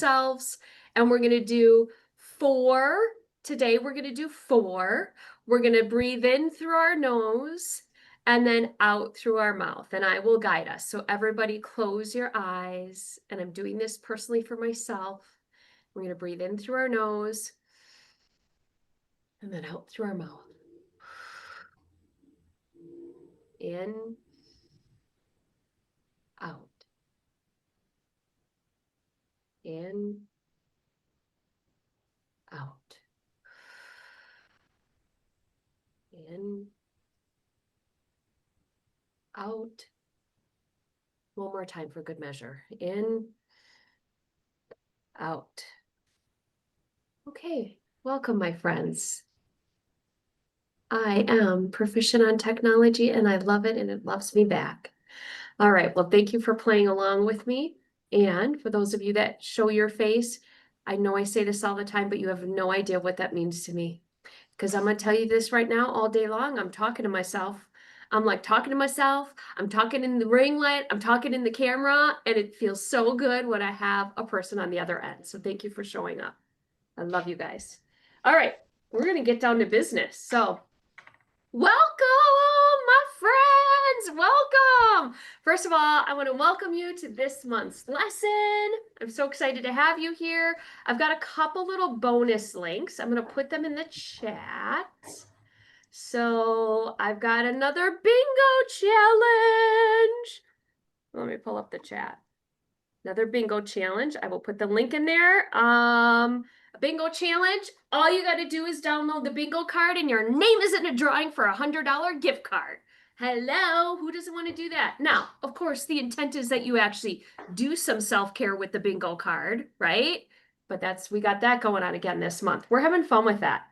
ourselves, and we're going to do 4. Today we're going to do 4. We're going to breathe in through our nose and then out through our mouth, and I will guide us. So everybody close your eyes, and I'm doing this personally for myself. We're going to breathe in through our nose and then out through our mouth. In, out. In, out. In, out. One more time for good measure. In, out. Okay, welcome, my friends. I am proficient on technology and I love it and it loves me back. All right, well, thank you for playing along with me. And for those of you that show your face, I know I say this all the time, but you have no idea what that means to me. Because I'm going to tell you this right now all day long. I'm talking to myself. I'm like talking to myself. I'm talking in the ring light. I'm talking in the camera. And it feels so good when I have a person on the other end. So thank you for showing up. I love you guys. All right, we're going to get down to business. So welcome, my friends. Welcome. First of all, I want to welcome you to this month's lesson. I'm so excited to have you here. I've got a couple little bonus links. I'm going to put them in the chat. So I've got another bingo challenge. Let me pull up the chat. Another bingo challenge. I will put the link in there. A bingo challenge. All you got to do is download the bingo card and your name is in a drawing for a $100 gift card. Hello, who doesn't want to do that? Now, of course, the intent is that you actually do some self-care with the bingo card, right? But we got that going on again this month. We're having fun with that.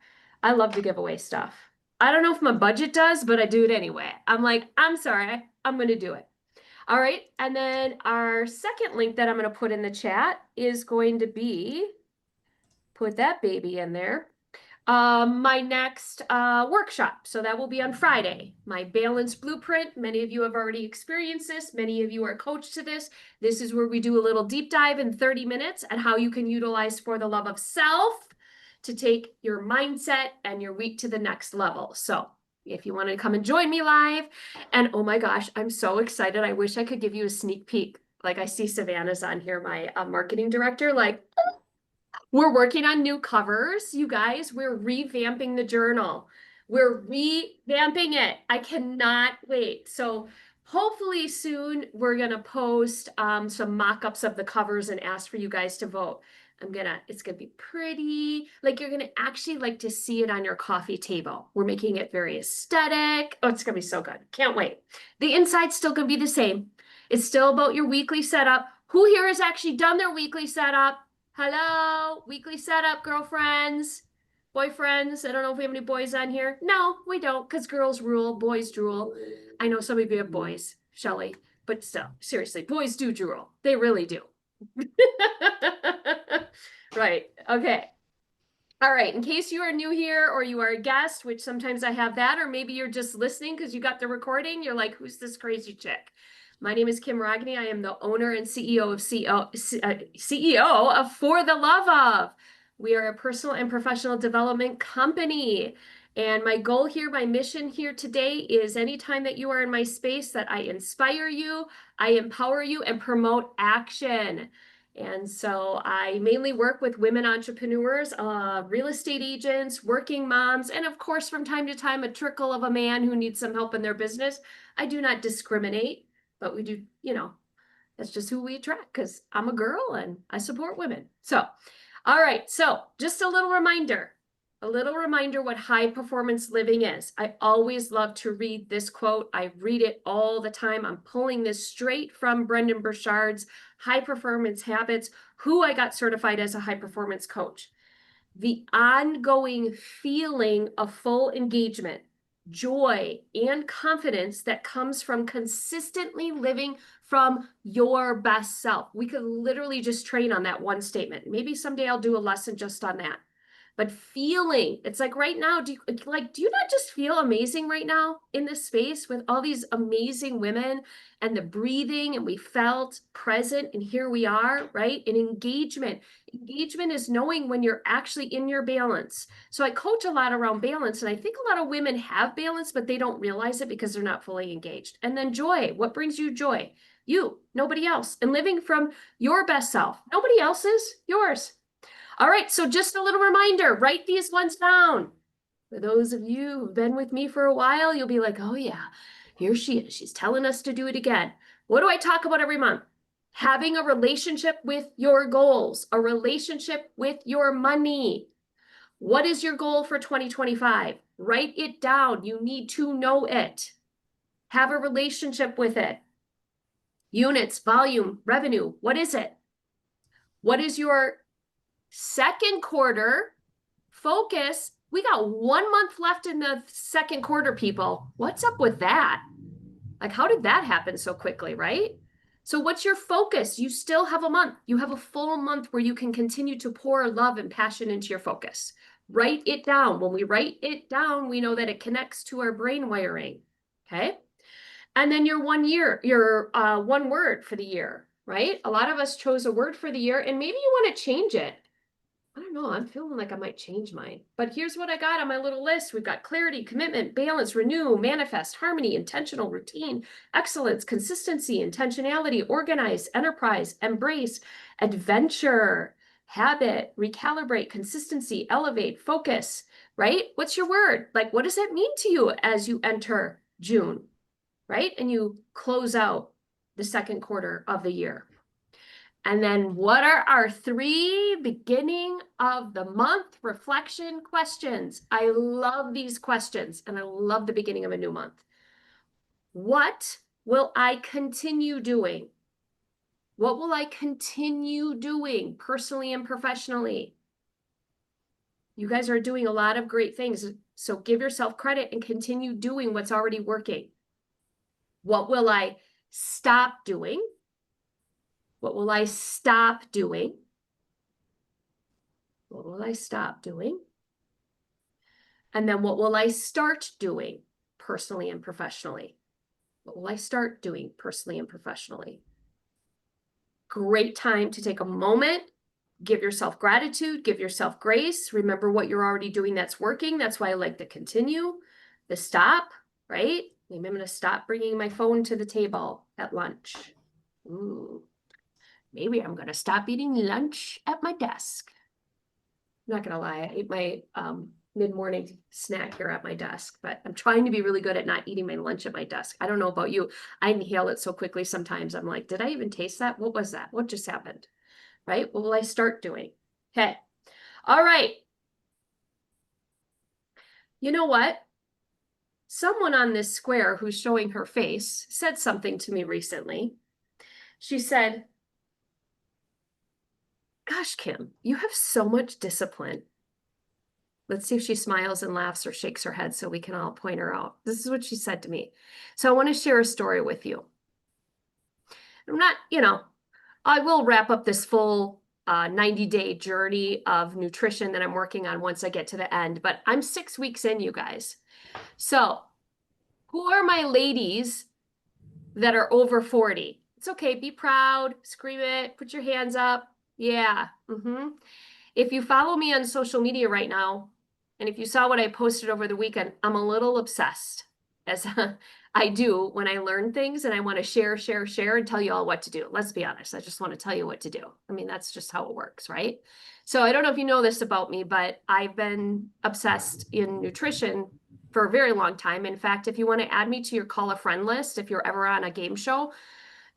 I love to give away stuff. I don't know if my budget does, but I do it anyway. I'm like, I'm sorry, I'm going to do it. All right, and then our second link that I'm going to put in the chat is going to be, put that baby in there, my next workshop. So that will be on Friday. My Balance Blueprint. Many of you have already experienced this. Many of you are coached to this. This is where we do a little deep dive in 30 minutes and how you can utilize For the Love of Self to take your mindset and your week to the next level. So if you want to come and join me live, and oh my gosh, I'm so excited. I wish I could give you a sneak peek. Like I see Savannah's on here, my marketing director, like we're working on new covers, you guys. We're revamping the journal. We're revamping it. I cannot wait. So hopefully soon we're going to post some mock-ups of the covers and ask for you guys to vote. It's gonna be pretty, like you're gonna actually like to see it on your coffee table. We're making it very aesthetic. Oh, it's gonna be so good. Can't wait. The inside's still gonna be the same. It's still about your weekly setup. Who here has actually done their weekly setup? Hello, weekly setup, girlfriends, boyfriends. I don't know if we have any boys on here. No, we don't, because girls rule, boys drool. I know some of you have boys, Shelly, but still, seriously, boys do drool. They really do. Right. Okay. All right. In case you are new here or you are a guest, which sometimes I have that, or maybe you're just listening because you got the recording, you're like, who's this crazy chick? My name is Kim Rogany. I am the owner and CEO of For the Love Of. We are a personal and professional development company. And my goal here, my mission here today is anytime that you are in my space that I inspire you, I empower you, and promote action. And so I mainly work with women entrepreneurs, real estate agents, working moms, and of course, from time to time, a trickle of a man who needs some help in their business. I do not discriminate. But we do, that's just who we attract because I'm a girl and I support women. So, all right. So just a little reminder what high performance living is. I always love to read this quote. I read it all the time. I'm pulling this straight from Brendon Burchard's High Performance Habits, who I got certified as a high performance coach. The ongoing feeling of full engagement, joy, and confidence that comes from consistently living from your best self. We could literally just train on that one statement. Maybe someday I'll do a lesson just on that. but feeling. It's like right now, do you not just feel amazing right now in this space with all these amazing women and the breathing, and we felt present, and here we are, right? And engagement. Engagement is knowing when you're actually in your balance. So I coach a lot around balance, and I think a lot of women have balance, but they don't realize it because they're not fully engaged. And then joy. What brings you joy? You, nobody else. And living from your best self. Nobody else's, yours. All right, so just a little reminder, write these ones down. For those of you who've been with me for a while, you'll be like, oh yeah, here she is. She's telling us to do it again. What do I talk about every month? Having a relationship with your goals, a relationship with your money. What is your goal for 2025? Write it down. You need to know it. Have a relationship with it. Units, volume, revenue. What is it? What is your second quarter focus? We got 1 month left in the second quarter, people. What's up with that? Like, how did that happen so quickly, right? So what's your focus? You still have a month. You have a full month where you can continue to pour love and passion into your focus. Write it down. When we write it down, we know that it connects to our brain wiring, okay? And then your 1 year, your one word for the year, right? A lot of us chose a word for the year, and maybe you want to change it. I don't know. I'm feeling like I might change mine. But here's what I got on my little list. We've got clarity, commitment, balance, renew, manifest, harmony, intentional, routine, excellence, consistency, intentionality, organize, enterprise, embrace, adventure, habit, recalibrate, consistency, elevate, focus, right? What's your word? Like, what does that mean to you as you enter June, right? And you close out the second quarter of the year. And then what are our 3 beginning of the month reflection questions? I love these questions, and I love the beginning of a new month. What will I continue doing? What will I continue doing personally and professionally? You guys are doing a lot of great things, so give yourself credit and continue doing what's already working. What will I stop doing? What will I stop doing? What will I stop doing? And then what will I start doing personally and professionally? What will I start doing personally and professionally? Great time to take a moment, give yourself gratitude, give yourself grace. Remember what you're already doing that's working. That's why I like to continue. The stop, right? Maybe I'm going to stop bringing my phone to the table at lunch. Ooh. Maybe I'm going to stop eating lunch at my desk. I'm not going to lie. I ate my mid-morning snack here at my desk, but I'm trying to be really good at not eating my lunch at my desk. I don't know about you. I inhale it so quickly sometimes. I'm like, did I even taste that? What was that? What just happened? Right? What will I start doing? Okay. All right. You know what? Someone on this square who's showing her face said something to me recently. She said, gosh, Kim, you have so much discipline. Let's see if she smiles and laughs or shakes her head so we can all point her out. This is what she said to me. So I want to share a story with you. I'm not, I will wrap up this full 90-day journey of nutrition that I'm working on once I get to the end, but I'm 6 weeks in, you guys. So who are my ladies that are over 40? It's okay. Be proud. Scream it. Put your hands up. Yeah. If you follow me on social media right now, and if you saw what I posted over the weekend, I'm a little obsessed, as I do when I learn things, and I want to share, and tell you all what to do. Let's be honest. I just want to tell you what to do. I mean, that's just how it works, right? So I don't know if you know this about me, but I've been obsessed in nutrition for a very long time. In fact, if you want to add me to your call a friend list, if you're ever on a game show,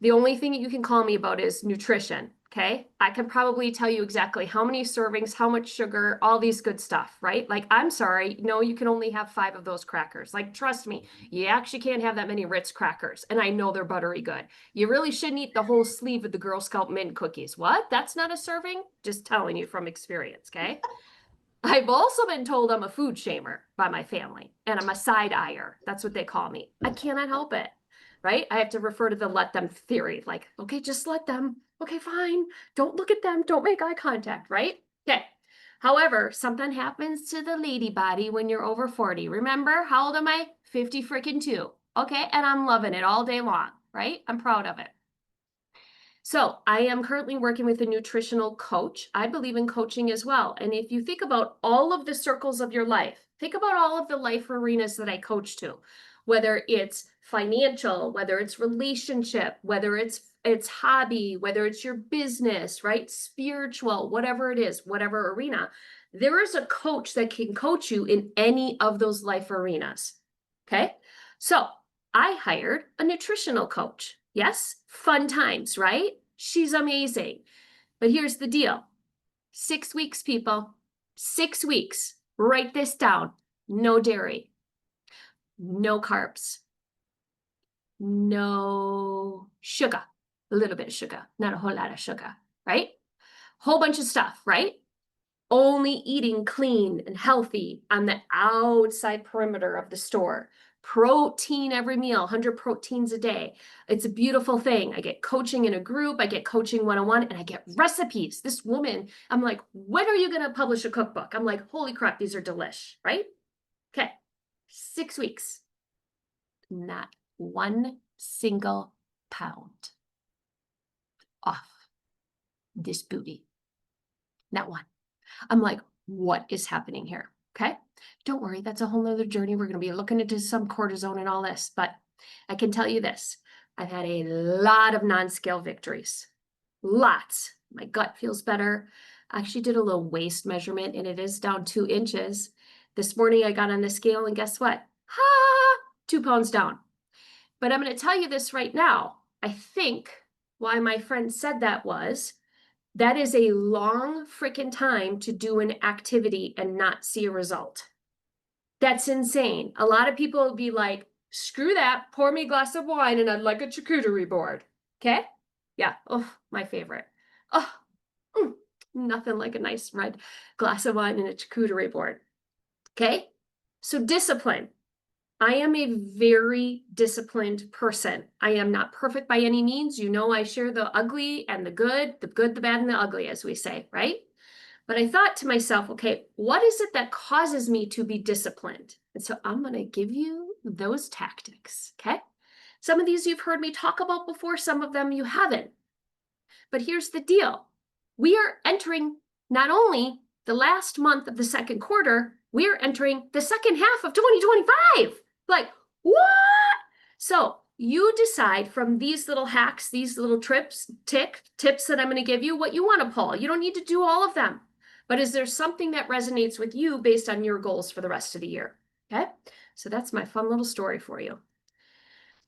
the only thing you can call me about is nutrition. Okay. I can probably tell you exactly how many servings, how much sugar, all these good stuff, right? Like, I'm sorry. No, you can only have 5 of those crackers. Like, trust me, you actually can't have that many Ritz crackers. And I know they're buttery good. You really shouldn't eat the whole sleeve of the Girl Scout mint cookies. What? That's not a serving? Just telling you from experience. Okay. I've also been told I'm a food shamer by my family, and I'm a side eyer. That's what they call me. I cannot help it. Right? I have to refer to the let them theory. Like, okay, just let them. Okay, fine. Don't look at them. Don't make eye contact, right? Okay. However, something happens to the lady body when you're over 40. Remember, how old am I? 50 freaking 2. Okay, and I'm loving it all day long, right? I'm proud of it. So I am currently working with a nutritional coach. I believe in coaching as well. And if you think about all of the circles of your life, think about all of the life arenas that I coach to, whether it's financial, whether it's relationship, whether it's hobby, whether it's your business, right? Spiritual, whatever it is, whatever arena. There is a coach that can coach you in any of those life arenas. Okay? So I hired a nutritional coach. Yes, fun times, right? She's amazing. But here's the deal. 6 weeks, people. 6 weeks. Write this down. No dairy. No carbs. No sugar. A little bit of sugar, not a whole lot of sugar, right? Whole bunch of stuff, right? Only eating clean and healthy on the outside perimeter of the store. Protein every meal, 100 proteins a day. It's a beautiful thing. I get coaching in a group, I get coaching one-on-one, and I get recipes. This woman, I'm like, when are you going to publish a cookbook? I'm like, holy crap, these are delish, right? Okay, 6 weeks. Not one single pound off this booty. Not one. I'm like, what is happening here? Okay. Don't worry. That's a whole nother journey. We're going to be looking into some cortisone and all this, but I can tell you this. I've had a lot of non-scale victories. Lots. My gut feels better. I actually did a little waist measurement and it is down 2 inches. This morning I got on the scale and guess what? 2 pounds down. But I'm going to tell you this right now. I think why my friend said that is a long freaking time to do an activity and not see a result. That's insane. A lot of people will be like, screw that, pour me a glass of wine and I'd like a charcuterie board. Okay? Yeah. Oh, my favorite. Oh, nothing like a nice red glass of wine and a charcuterie board. Okay? So discipline. I am a very disciplined person. I am not perfect by any means. You know, I share the ugly and the good, the bad, and the ugly, as we say, right? But I thought to myself, okay, what is it that causes me to be disciplined? And so I'm going to give you those tactics, okay? Some of these you've heard me talk about before, some of them you haven't. But here's the deal. We are entering not only the last month of the second quarter, we are entering the second half of 2025. Like, what? So you decide from these little hacks, these little tips that I'm going to give you, what you want to pull. You don't need to do all of them. But is there something that resonates with you based on your goals for the rest of the year? Okay. So that's my fun little story for you.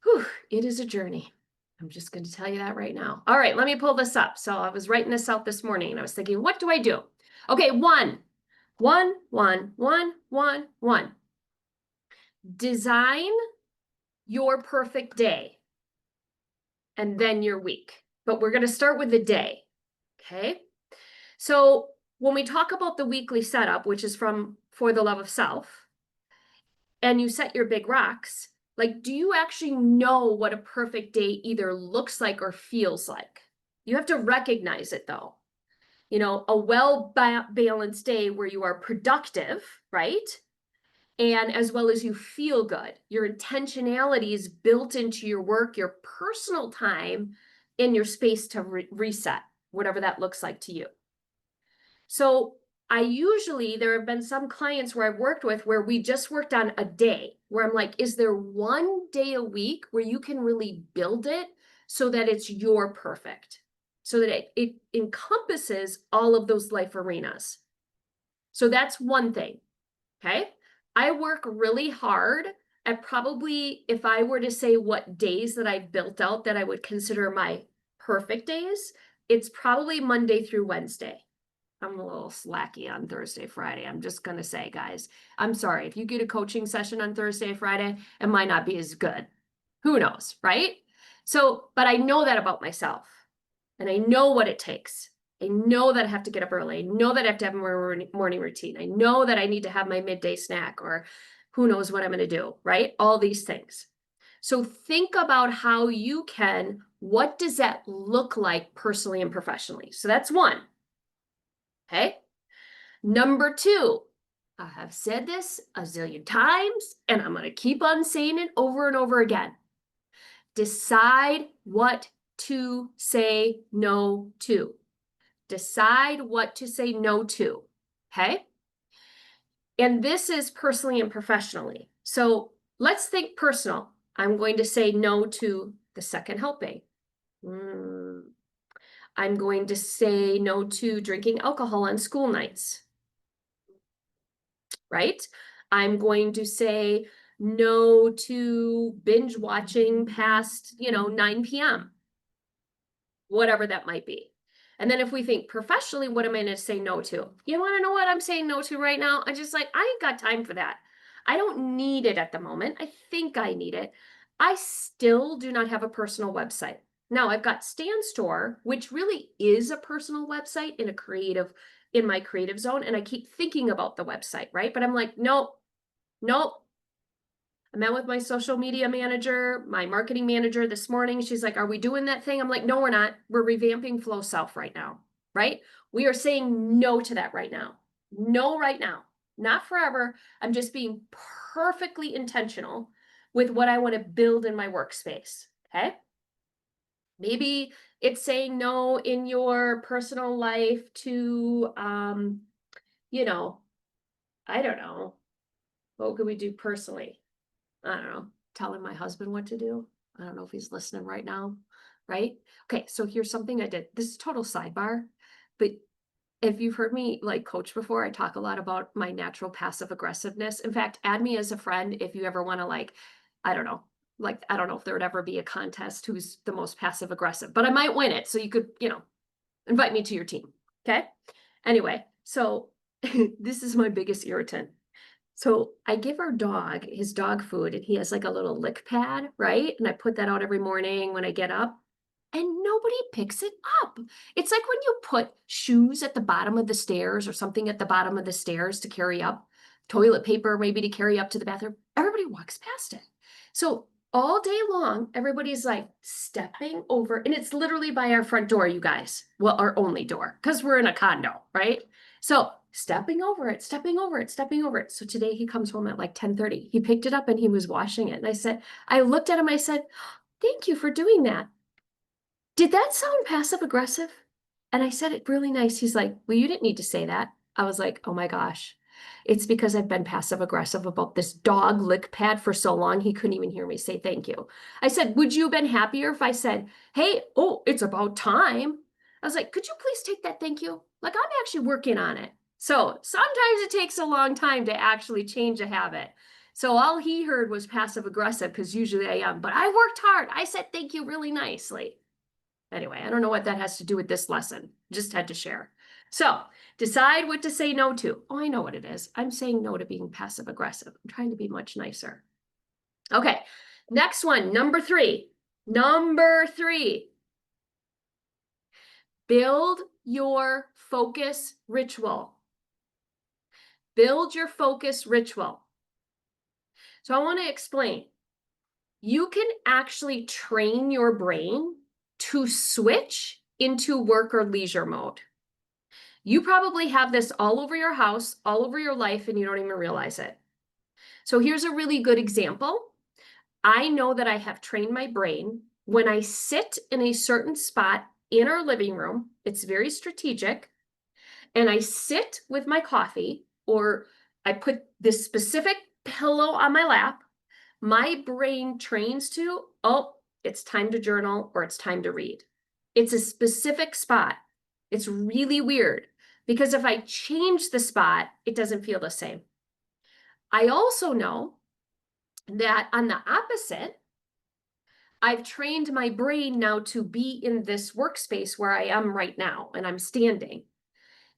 Whew, it is a journey. I'm just going to tell you that right now. All right, let me pull this up. So I was writing this out this morning and I was thinking, what do I do? Okay, one. Design your perfect day and then your week. But we're going to start with the day. Okay. So when we talk about the weekly setup, which is from For the Love of Self, and you set your big rocks, like, do you actually know what a perfect day either looks like or feels like? You have to recognize it though. You know, a well-balanced day where you are productive, right? And as well as you feel good. Your intentionality is built into your work, your personal time, and your space to reset, whatever that looks like to you. So there have been some clients where I've worked with where we just worked on a day where I'm like, is there one day a week where you can really build it so that it's your perfect, so that it encompasses all of those life arenas? So that's one thing, okay? I work really hard at probably, if I were to say what days that I've built out that I would consider my perfect days, it's probably Monday through Wednesday. I'm a little slacky on Thursday, Friday. I'm just going to say, guys, I'm sorry. If you get a coaching session on Thursday, Friday, it might not be as good. Who knows, right? So, but I know that about myself and I know what it takes. I know that I have to get up early. I know that I have to have a morning routine. I know that I need to have my midday snack or who knows what I'm going to do, right? All these things. So think about how you what does that look like personally and professionally? So that's one. Okay. Number 2, I have said this a zillion times, and I'm going to keep on saying it over and over again. Decide what to say no to. Decide what to say no to. Okay? And this is personally and professionally. So let's think personal. I'm going to say no to the second helping. I'm going to say no to drinking alcohol on school nights. Right? I'm going to say no to binge watching past, 9 p.m. Whatever that might be. And then if we think professionally, what am I going to say no to? You want to know what I'm saying no to right now? I ain't got time for that. I don't need it at the moment. I think I need it. I still do not have a personal website. Now I've got Stan Store, which really is a personal website in my creative zone. And I keep thinking about the website, right? But I'm like, nope. I met with my social media manager, my marketing manager this morning. She's like, are we doing that thing? I'm like, no, we're not. We're revamping Flow Self right now, right? We are saying no to that right now. No, right now. Not forever. I'm just being perfectly intentional with what I want to build in my workspace, okay? Maybe it's saying no in your personal life to, I don't know. What could we do personally? I don't know, telling my husband what to do. I don't know if he's listening right now, right? Okay, so here's something I did. This is total sidebar, but if you've heard me like coach before, I talk a lot about my natural passive aggressiveness. In fact, add me as a friend if you ever want to I don't know, I don't know if there would ever be a contest who's the most passive aggressive, but I might win it. So you could, invite me to your team. Okay. Anyway, so this is my biggest irritant. So I give our dog his dog food, and he has like a little lick pad, right? And I put that out every morning when I get up, and nobody picks it up. It's like when you put shoes at the bottom of the stairs or something at the bottom of the stairs to carry up, toilet paper maybe to carry up to the bathroom. Everybody walks past it. So all day long, everybody's like stepping over, and it's literally by our front door, you guys. Well, our only door, because we're in a condo, right? So stepping over it, stepping over it, stepping over it. So today he comes home at like 10:30. He picked it up and he was washing it. And I looked at him, I said, thank you for doing that. Did that sound passive aggressive? And I said it really nice. He's like, well, you didn't need to say that. I was like, oh my gosh. It's because I've been passive aggressive about this dog lick pad for so long, he couldn't even hear me say thank you. I said, would you have been happier if I said, hey, oh, it's about time? I was like, could you please take that thank you? Like, I'm actually working on it. So sometimes it takes a long time to actually change a habit. So all he heard was passive aggressive because usually I am, but I worked hard. I said thank you really nicely. Anyway, I don't know what that has to do with this lesson. Just had to share. So decide what to say no to. Oh, I know what it is. I'm saying no to being passive aggressive. I'm trying to be much nicer. Okay, next one, number 3. Number 3. Build your focus ritual. Build your focus ritual. So I want to explain. You can actually train your brain to switch into work or leisure mode. You probably have this all over your house, all over your life, and you don't even realize it. So here's a really good example. I know that I have trained my brain when I sit in a certain spot in our living room, it's very strategic, and I sit with my coffee, or I put this specific pillow on my lap, my brain trains to, oh, it's time to journal or it's time to read. It's a specific spot. It's really weird because if I change the spot, it doesn't feel the same. I also know that on the opposite, I've trained my brain now to be in this workspace where I am right now and I'm standing.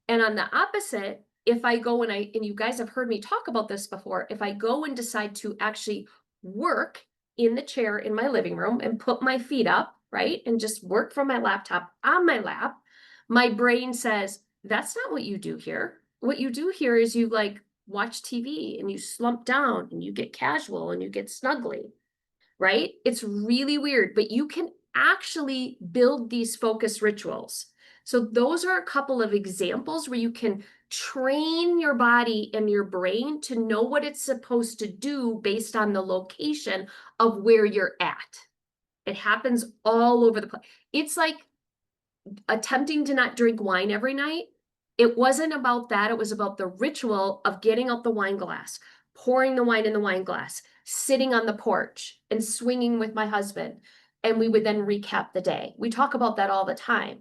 And on the opposite, if I go and you guys have heard me talk about this before, if I go and decide to actually work in the chair in my living room and put my feet up, right, and just work from my laptop on my lap, my brain says, that's not what you do here. What you do here is you watch TV and you slump down and you get casual and you get snuggly, right? It's really weird, but you can actually build these focus rituals. So those are a couple of examples where you can train your body and your brain to know what it's supposed to do based on the location of where you're at. It happens all over the place. It's like attempting to not drink wine every night. It wasn't about that. It was about the ritual of getting out the wine glass, pouring the wine in the wine glass, sitting on the porch and swinging with my husband. And we would then recap the day. We talk about that all the time,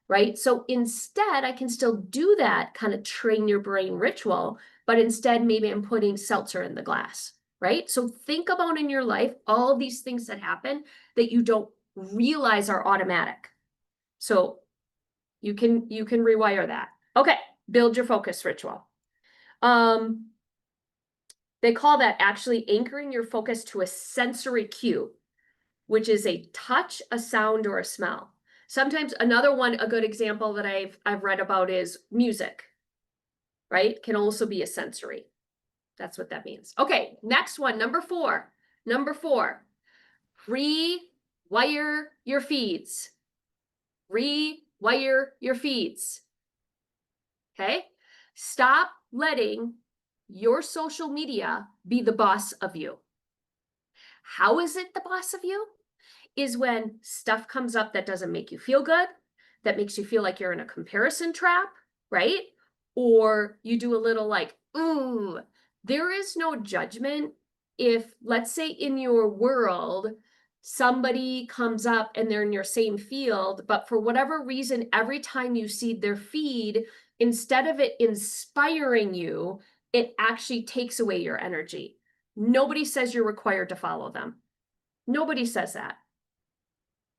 right? So instead, I can still do that kind of train your brain ritual, but instead, maybe I'm putting seltzer in the glass, right? So think about in your life all these things that happen that you don't realize are automatic. So you can rewire that. Okay, build your focus ritual. They call that actually anchoring your focus to a sensory cue, which is a touch, a sound, or a smell. Sometimes another one, a good example that I've read about is music, right? Can also be a sensory. That's what that means. Okay, next one, number four. Number four, rewire your feeds. Rewire your feeds. Okay? Stop letting your social media be the boss of you. How is it the boss of you? Is when stuff comes up that doesn't make you feel good, that makes you feel like you're in a comparison trap, right? Or you do a little like, ooh, there is no judgment if, let's say, in your world, somebody comes up and they're in your same field, but for whatever reason, every time you see their feed, instead of it inspiring you, it actually takes away your energy. Nobody says you're required to follow them. Nobody says that.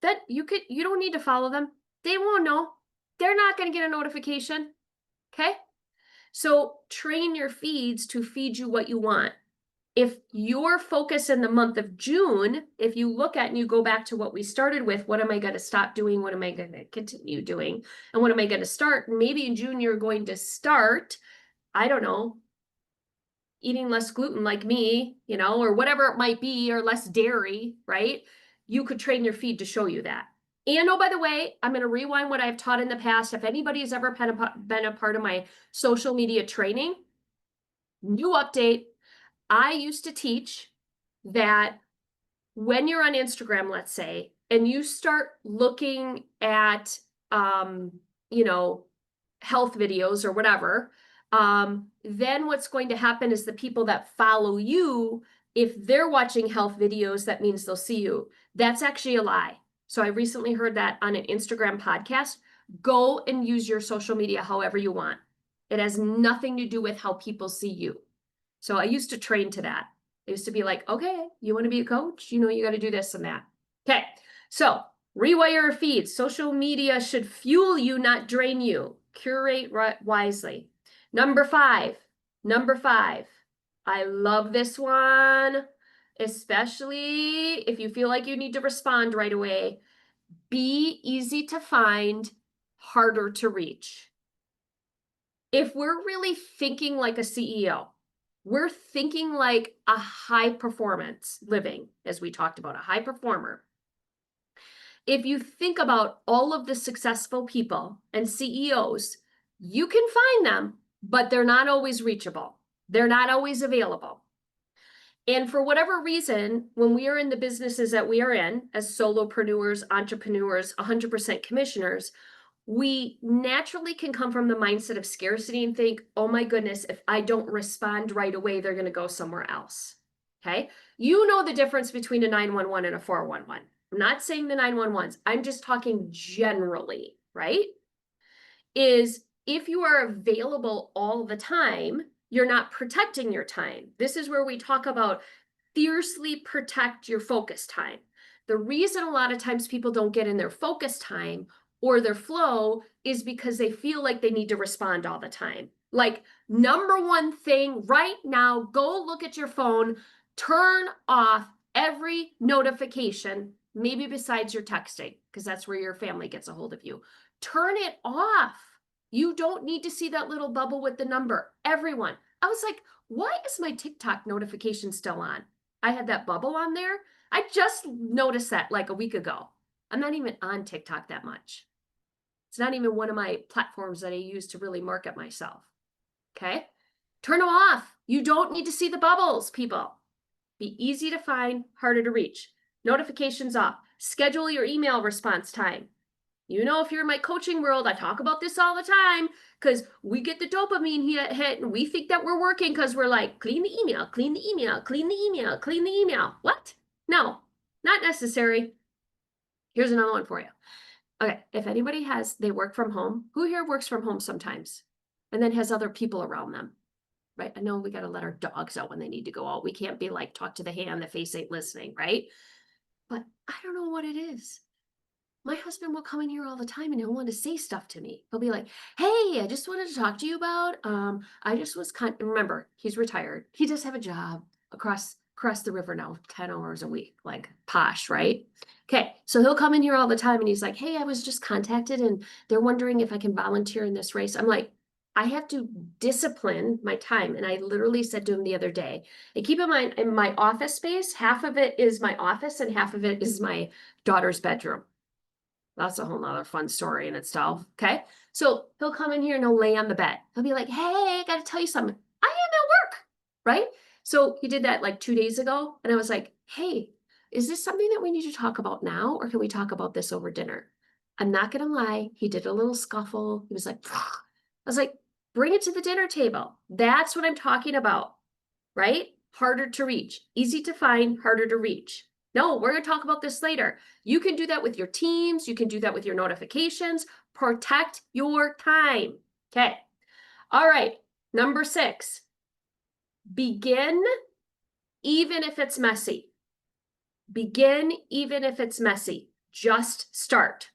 That you don't need to follow them. They won't know. They're not going to get a notification. Okay? So train your feeds to feed you what you want. If your focus in the month of June, if you look at and you go back to what we started with, what am I going to stop doing? What am I going to continue doing? And what am I going to start? Maybe in June, you're going to start, I don't know, eating less gluten like me, or whatever it might be, or less dairy, right? You could train your feed to show you that. And oh, by the way, I'm going to rewind what I've taught in the past. If anybody has ever been a part of my social media training, new update. I used to teach that when you're on Instagram, let's say, and you start looking at, health videos or whatever, then what's going to happen is the people that follow you, if they're watching health videos, that means they'll see you. That's actually a lie. So I recently heard that on an Instagram podcast. Go and use your social media however you want. It has nothing to do with how people see you. So I used to train to that. I used to be like, okay, you want to be a coach? You got to do this and that. Okay, so rewire your feeds. Social media should fuel you, not drain you. Curate wisely. Number five. I love this one, especially if you feel like you need to respond right away. Be easy to find, harder to reach. If we're really thinking like a CEO, we're thinking like a high performance living, as we talked about, a high performer. If you think about all of the successful people and CEOs, you can find them, but they're not always reachable. They're not always available. And for whatever reason, when we are in the businesses that we are in as solopreneurs, entrepreneurs, 100% commissioners, we naturally can come from the mindset of scarcity and think, oh my goodness, if I don't respond right away, they're going to go somewhere else. Okay. You know the difference between a 911 and a 411. I'm not saying the 911s. I'm just talking generally, right? Is if you are available all the time, you're not protecting your time. This is where we talk about fiercely protect your focus time. The reason a lot of times people don't get in their focus time or their flow is because they feel like they need to respond all the time. Like, number one thing right now, go look at your phone, turn off every notification, maybe besides your texting, because that's where your family gets a hold of you. Turn it off. You don't need to see that little bubble with the number. Everyone. I was like, why is my TikTok notification still on? I had that bubble on there. I just noticed that like a week ago. I'm not even on TikTok that much. It's not even one of my platforms that I use to really market myself. Okay? Turn them off. You don't need to see the bubbles, people. Be easy to find, harder to reach. Notifications off. Schedule your email response time. You know, if you're in my coaching world, I talk about this all the time because we get the dopamine hit and we think that we're working because we're like, clean the email, clean the email, clean the email, clean the email. What? No, not necessary. Here's another one for you. Okay, if anybody they work from home, who here works from home sometimes and then has other people around them, right? I know we got to let our dogs out when they need to go out. We can't be like, talk to the hand, the face ain't listening, right? But I don't know what it is. My husband will come in here all the time and he'll want to say stuff to me. He'll be like, hey, I just wanted to talk to you about, I just was remember, he's retired. He does have a job across the river now, 10 hours a week, like posh, right? Okay, so he'll come in here all the time and he's like, hey, I was just contacted and they're wondering if I can volunteer in this race. I'm like, I have to discipline my time. And I literally said to him the other day, and keep in mind, in my office space, half of it is my office and half of it is my daughter's bedroom. That's a whole nother fun story in itself. Okay. So he'll come in here and he'll lay on the bed. He'll be like, hey, I got to tell you something. I am at work. Right. So he did that like 2 days ago. And I was like, hey, is this something that we need to talk about now? Or can we talk about this over dinner? I'm not going to lie. He did a little scuffle. He was like, I was like, bring it to the dinner table. That's what I'm talking about. Right. Harder to reach, easy to find, harder to reach. No, we're going to talk about this later. You can do that with your teams. You can do that with your notifications. Protect your time. Okay. All right. Number 6, begin even if it's messy. Begin even if it's messy. Just start.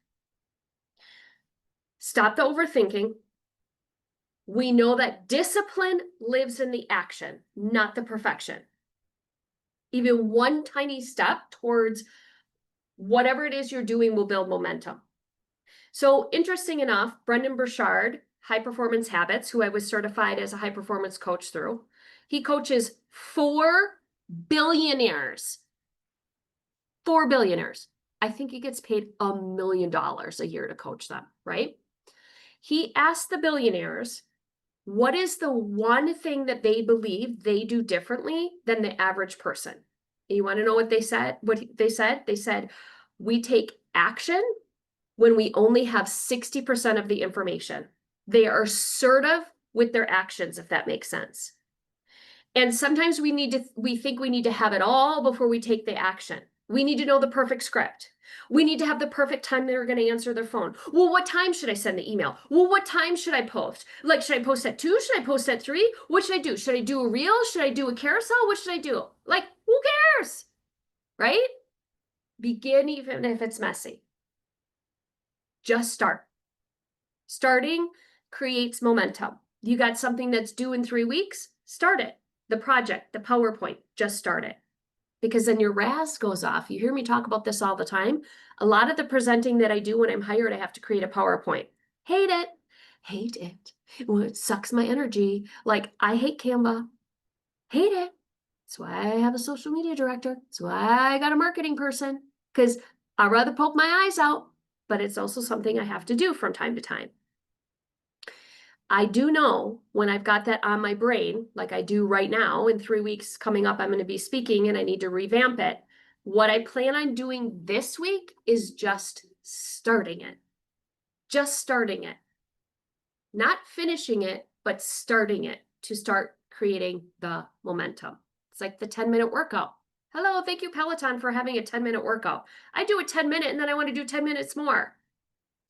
Stop the overthinking. We know that discipline lives in the action, not the perfection. Even one tiny step towards whatever it is you're doing will build momentum. So interesting enough, Brendon Burchard, High Performance Habits, who I was certified as a high performance coach through, he coaches 4 billionaires. 4 billionaires. I think he gets paid $1 million a year to coach them, right? He asked the billionaires, what is the one thing that they believe they do differently than the average person? You want to know what they said? They said, we take action when we only have 60% of the information. They are assertive with their actions, if that makes sense. And sometimes we think we need to have it all before we take the action. We need to know the perfect script. We need to have the perfect time they're going to answer their phone. Well, what time should I send the email? Well, what time should I post? Like, should I post at 2? Should I post at 3? What should I do? Should I do a reel? Should I do a carousel? What should I do? Like, who cares? Right? Begin even if it's messy. Just start. Starting creates momentum. You got something that's due in 3 weeks? Start it. The project, the PowerPoint, just start it. Because then your RAS goes off. You hear me talk about this all the time. A lot of the presenting that I do when I'm hired, I have to create a PowerPoint. Hate it. Hate it. Well, it sucks my energy. Like, I hate Canva. Hate it. That's why I have a social media director. That's why I got a marketing person. Because I'd rather poke my eyes out, but it's also something I have to do from time to time. I do know when I've got that on my brain, like I do right now, in 3 weeks coming up, I'm going to be speaking and I need to revamp it. What I plan on doing this week is just starting it. Just starting it. Not finishing it, but starting it to start creating the momentum. It's like the 10-minute workout. Hello, thank you, Peloton, for having a 10-minute workout. I do a 10-minute and then I want to do 10 minutes more.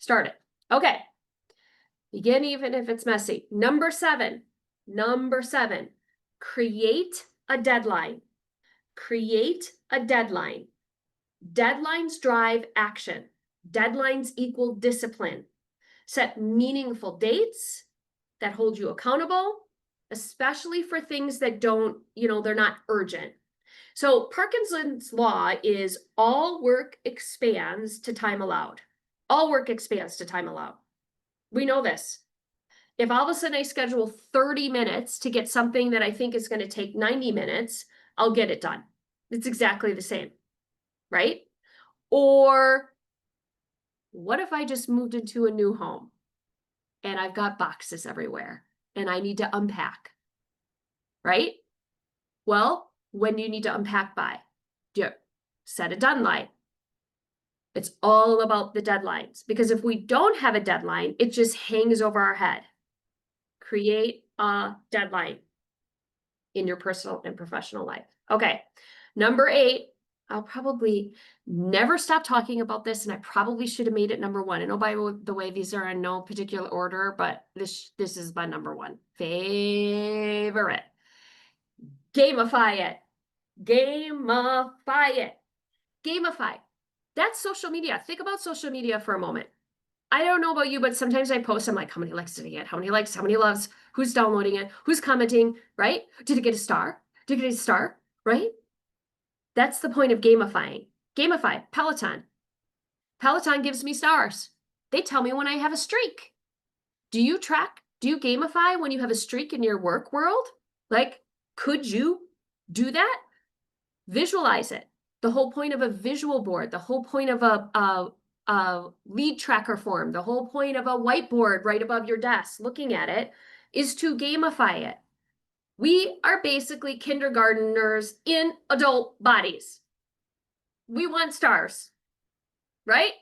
Start it. Okay. Begin even if it's messy. Number 7, create a deadline. Create a deadline. Deadlines drive action. Deadlines equal discipline. Set meaningful dates that hold you accountable, especially for things that don't, they're not urgent. So Parkinson's law is all work expands to time allowed. All work expands to time allowed. We know this. If all of a sudden I schedule 30 minutes to get something that I think is going to take 90 minutes, I'll get it done. It's exactly the same, right? Or What if I just moved into a new home and I've got boxes everywhere and I need to unpack, right? Well, when do you need to unpack by? Do set a deadline. It's all about the deadlines because if we don't have a deadline, it just hangs over our head. Create a deadline in your personal and professional life. Okay. Number 8, I'll probably never stop talking about this, and I probably should have made it number 1. I know by the way, these are in no particular order, but this is my number 1 favorite. Gamify it. Gamify it. Gamify. That's social media. Think about social media for a moment. I don't know about you, but sometimes I post, I'm like, how many likes did I get? How many likes? How many loves? Who's downloading it? Who's commenting? Right? Did it get a star? Did it get a star? Right? That's the point of gamifying. Gamify. Peloton. Peloton gives me stars. They tell me when I have a streak. Do you track? Do you gamify when you have a streak in your work world? Like, could you do that? Visualize it. The whole point of a visual board, the whole point of a lead tracker form, the whole point of a whiteboard right above your desk, looking at it, is to gamify it. We are basically kindergarteners in adult bodies. We want stars, right?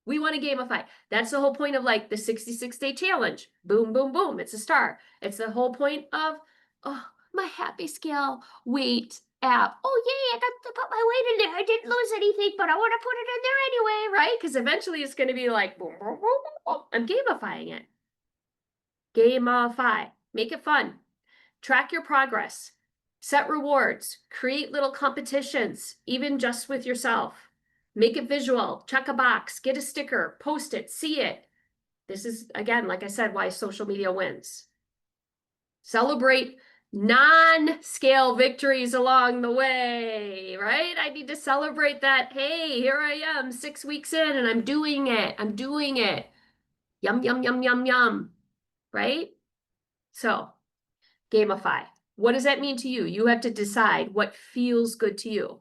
We want to gamify. That's the whole point of like the 66-day challenge. Boom, boom, boom. It's a star. It's the whole point of, oh, my happy scale weight app. Oh, yay, I got to put my weight in there. I didn't lose anything, but I want to put it in there anyway, right? Because eventually it's going to be like, boom, boom, boom, boom, boom. I'm gamifying it. Gamify. Make it fun. Track your progress. Set rewards. Create little competitions, even just with yourself. Make it visual. Check a box. Get a sticker. Post it. See it. This is, again, like I said, why social media wins. Celebrate non-scale victories along the way, right? I need to celebrate that. Hey, here I am 6 weeks in and I'm doing it. I'm doing it. Yum, yum, yum, yum, yum, right? So gamify. What does that mean to you? You have to decide what feels good to you.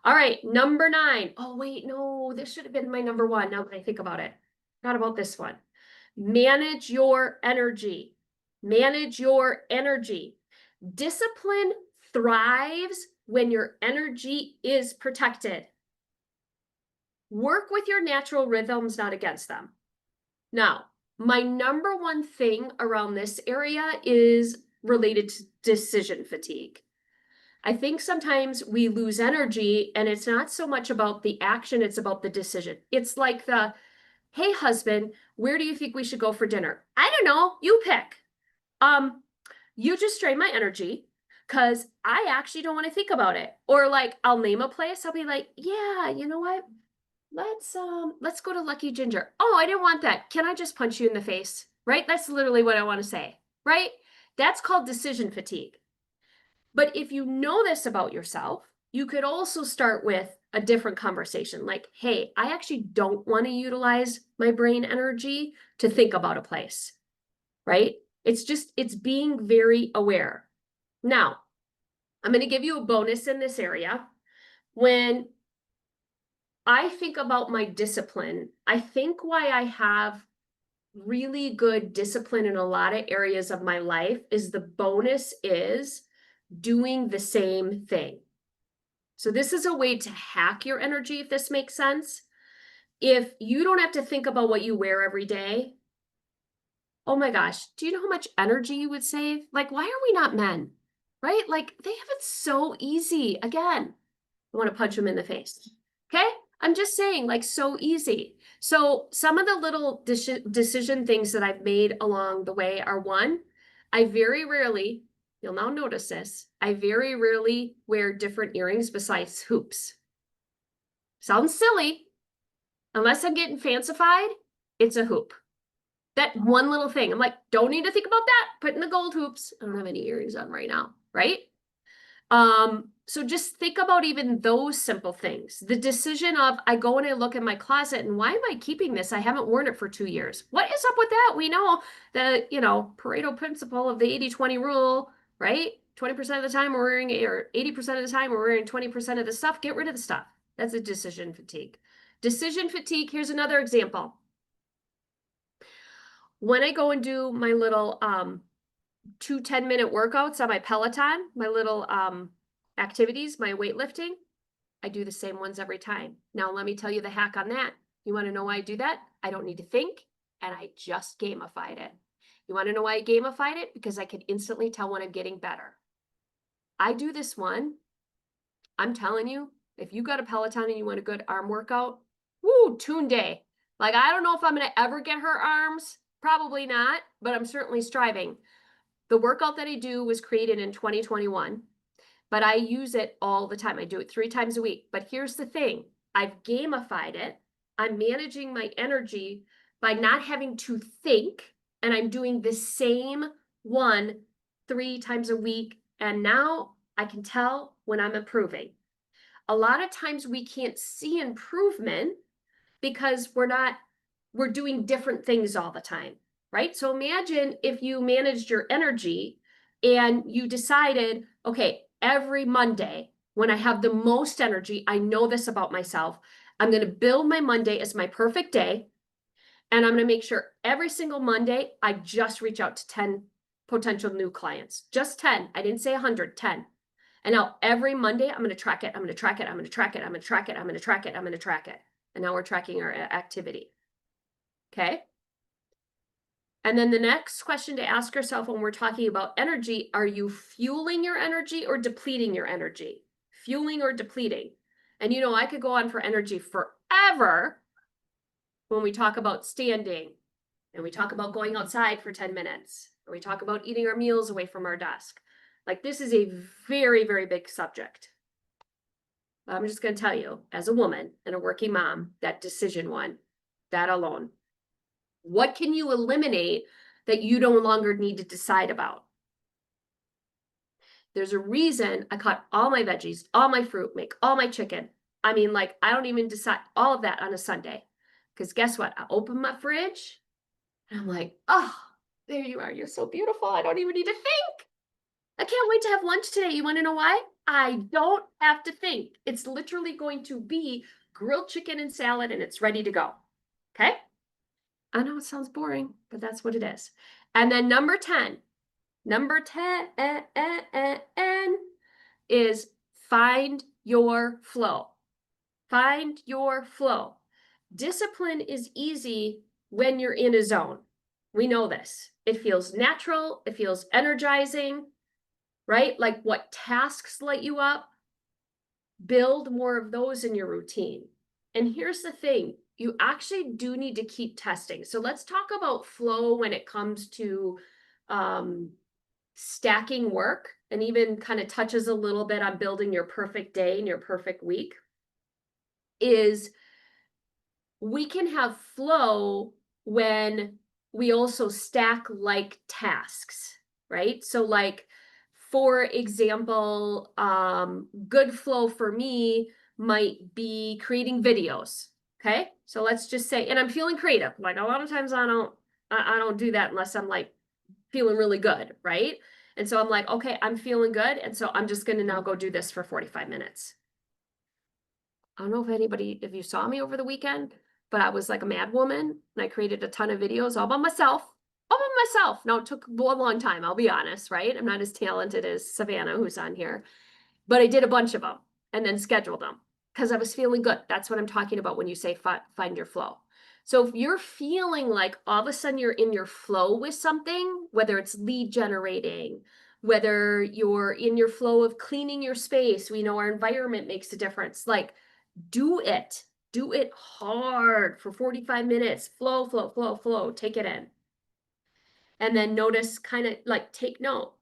All right, number 9. Oh, wait, no, this should have been my number 1 now that I think about it. Not about this one. Manage your energy. Manage your energy. Discipline thrives when your energy is protected. Work with your natural rhythms, not against them. Now, my number 1 thing around this area is related to decision fatigue. I think sometimes we lose energy and it's not so much about the action, it's about the decision. It's like the, hey, husband, where do you think we should go for dinner? I don't know, you pick. You just drain my energy because I actually don't want to think about it. Or like I'll name a place, I'll be like, yeah, you know what? Let's go to Lucky Ginger. Oh, I didn't want that. Can I just punch you in the face? Right? That's literally what I want to say, right? That's called decision fatigue. But if you know this about yourself, you could also start with a different conversation like, hey, I actually don't want to utilize my brain energy to think about a place, right? It's being very aware. Now, I'm going to give you a bonus in this area. When I think about my discipline, I think why I have really good discipline in a lot of areas of my life is the bonus is doing the same thing. So this is a way to hack your energy, if this makes sense. If you don't have to think about what you wear every day, oh my gosh, do you know how much energy you would save? Like, why are we not men? Right? Like, they have it so easy. Again, I want to punch them in the face. Okay? I'm just saying, like, so easy. So some of the little decision things that I've made along the way are 1, I very rarely, you'll now notice this, I very rarely wear different earrings besides hoops. Sounds silly. Unless I'm getting fancified, it's a hoop. That one little thing. I'm like, don't need to think about that. Put in the gold hoops. I don't have any earrings on right now, right? So just think about even those simple things. The decision of I go and I look in my closet and why am I keeping this? I haven't worn it for 2 years. What is up with that? We know the, Pareto principle of the 80-20 rule, right? 20% of the time we're wearing, or 80% of the time we're wearing 20% of the stuff. Get rid of the stuff. That's a decision fatigue. Decision fatigue, here's another example. When I go and do my little 2 10-minute workouts on my Peloton, my little activities, my weightlifting, I do the same ones every time. Now, let me tell you the hack on that. You want to know why I do that? I don't need to think, and I just gamified it. You want to know why I gamified it? Because I can instantly tell when I'm getting better. I do this one. I'm telling you, if you got a Peloton and you want a good arm workout, woo, tune day. Like, I don't know if I'm going to ever get her arms. Probably not, but I'm certainly striving. The workout that I do was created in 2021, but I use it all the time. I do it 3 times a week. But here's the thing. I've gamified it. I'm managing my energy by not having to think, and I'm doing the same one 3 times a week. And now I can tell when I'm improving. A lot of times we can't see improvement because we're doing different things all the time, right? So imagine if you managed your energy and you decided, okay, every Monday when I have the most energy, I know this about myself, I'm going to build my Monday as my perfect day. And I'm going to make sure every single Monday, I just reach out to 10 potential new clients, just 10. I didn't say 100, 10. And now every Monday, I'm going to track it. I'm going to track it. I'm going to track it. I'm going to track it. I'm going to track it. I'm going to track it. And now we're tracking our activity. Okay. And then the next question to ask yourself when we're talking about energy, are you fueling your energy or depleting your energy? Fueling or depleting? And you know, I could go on for energy forever when we talk about standing and we talk about going outside for 10 minutes, or we talk about eating our meals away from our desk. Like, this is a very, very big subject. I'm just going to tell you, as a woman and a working mom, that decision one, that alone. What can you eliminate that you no longer need to decide about? There's a reason I cut all my veggies, all my fruit, make all my chicken. I mean, like, I don't even decide all of that on a Sunday. Because guess what? I open my fridge and I'm like, oh, there you are. You're so beautiful. I don't even need to think. I can't wait to have lunch today. You want to know why? I don't have to think. It's literally going to be grilled chicken and salad, and it's ready to go. Okay? I know it sounds boring, but that's what it is. And then number 10 is find your flow. Find your flow. Discipline is easy when you're in a zone. We know this. It feels natural. It feels energizing, right? Like, what tasks light you up? Build more of those in your routine. And here's the thing. You actually do need to keep testing. So let's talk about flow when it comes to stacking work, and even kind of touches a little bit on building your perfect day and your perfect week. Is we can have flow when we also stack like tasks, right? So, like, for example, good flow for me might be creating videos. Okay. So let's just say, and I'm feeling creative. Like, a lot of times I don't do that unless I'm like feeling really good. Right. And so I'm like, okay, I'm feeling good. And so I'm just going to now go do this for 45 minutes. I don't know if you saw me over the weekend, but I was like a mad woman and I created a ton of videos all by myself. Now, it took a long time, I'll be honest, right? I'm not as talented as Savannah, who's on here, but I did a bunch of them and then scheduled them because I was feeling good. That's what I'm talking about when you say find your flow. So if you're feeling like all of a sudden you're in your flow with something, whether it's lead generating, whether you're in your flow of cleaning your space, we know our environment makes a difference. Like, do it hard for 45 minutes. Flow, take it in. And then notice, kind of like, take note,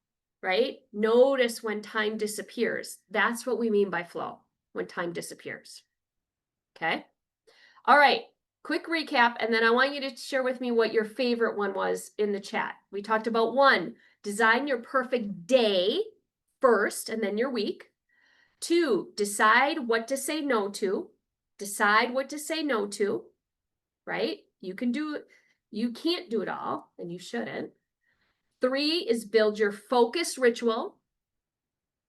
right? Notice when time disappears. That's what we mean by flow, when time disappears. Okay. All right. Quick recap. And then I want you to share with me what your favorite one was in the chat. We talked about 1, design your perfect day first, and then your week. 2, decide what to say no to. Decide what to say no to, right? You can't do it all, and you shouldn't. 3 is build your focus ritual.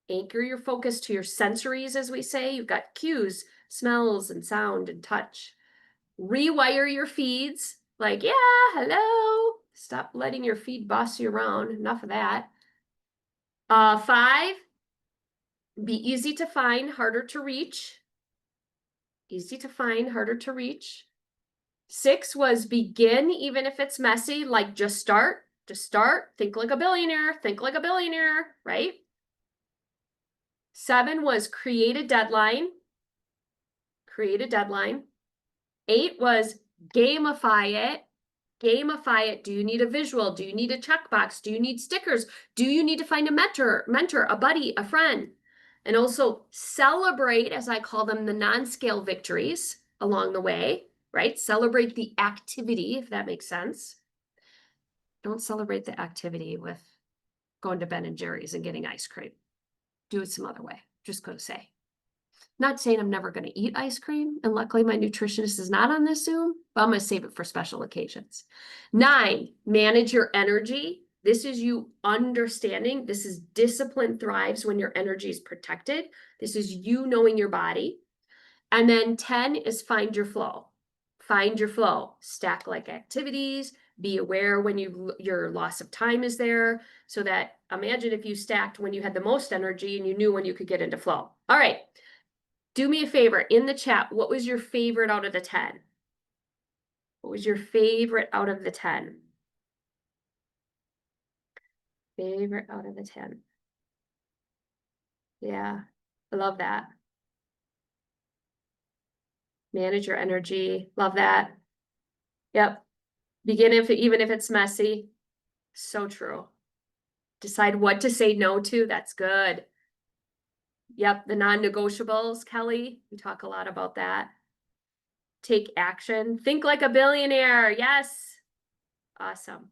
Anchor your focus to your sensories, as we say. You've got cues, smells, and sound and touch. Rewire your feeds. Like, yeah, hello. Stop letting your feed boss you around. Enough of that. 5, be easy to find, harder to reach. Easy to find, harder to reach. 6 was begin, even if it's messy, like just start, think like a billionaire, right? 7 was create a deadline. 8 was gamify it. Do you need a visual? Do you need a checkbox? Do you need stickers? Do you need to find a mentor, a buddy, a friend? And also celebrate, as I call them, the non-scale victories along the way, right? Celebrate the activity, if that makes sense. Don't celebrate the activity with going to Ben and Jerry's and getting ice cream. Do it some other way. Just going to say. Not saying I'm never going to eat ice cream, and luckily my nutritionist is not on this Zoom, but I'm going to save it for special occasions. 9, manage your energy. This is you understanding. This is discipline thrives when your energy is protected. This is you knowing your body. And then 10 is find your flow. Find your flow. Stack like activities. Be aware when your loss of time is there, so that imagine if you stacked when you had the most energy and you knew when you could get into flow. All right. Do me a favor in the chat. What was your favorite out of the 10? What was your favorite out of the 10? Favorite out of the 10. Yeah, I love that. Manage your energy. Love that. Yep. Begin even if it's messy. So true. Decide what to say no to. That's good. Yep. The non-negotiables, Kelly. We talk a lot about that. Take action. Think like a billionaire. Yes. Awesome.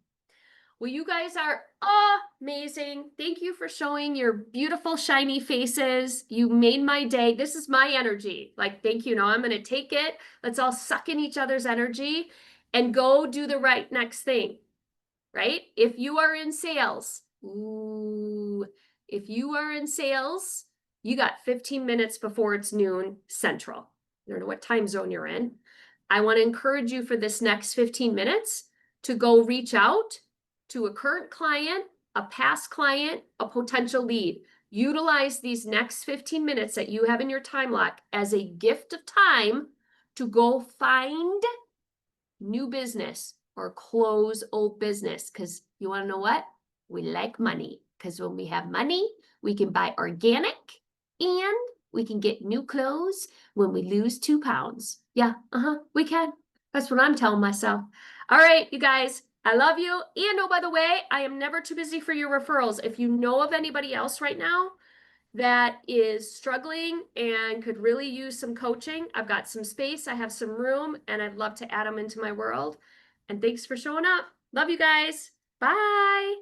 Well, you guys are amazing. Thank you for showing your beautiful, shiny faces. You made my day. This is my energy. Like, thank you. Now I'm going to take it. Let's all suck in each other's energy and go do the right next thing, right? If you are in sales, you got 15 minutes before it's noon Central. I don't know what time zone you're in. I want to encourage you for this next 15 minutes to go reach out to a current client, a past client, a potential lead. Utilize these next 15 minutes that you have in your time lock as a gift of time to go find new business or close old business. Because you want to know what? We like money. Because when we have money, we can buy organic and we can get new clothes when we lose 2 pounds. Yeah, we can. That's what I'm telling myself. All right, you guys, I love you. And oh, by the way, I am never too busy for your referrals. If you know of anybody else right now that is struggling and could really use some coaching, I've got some space, I have some room, and I'd love to add them into my world. And thanks for showing up. Love you guys. Bye.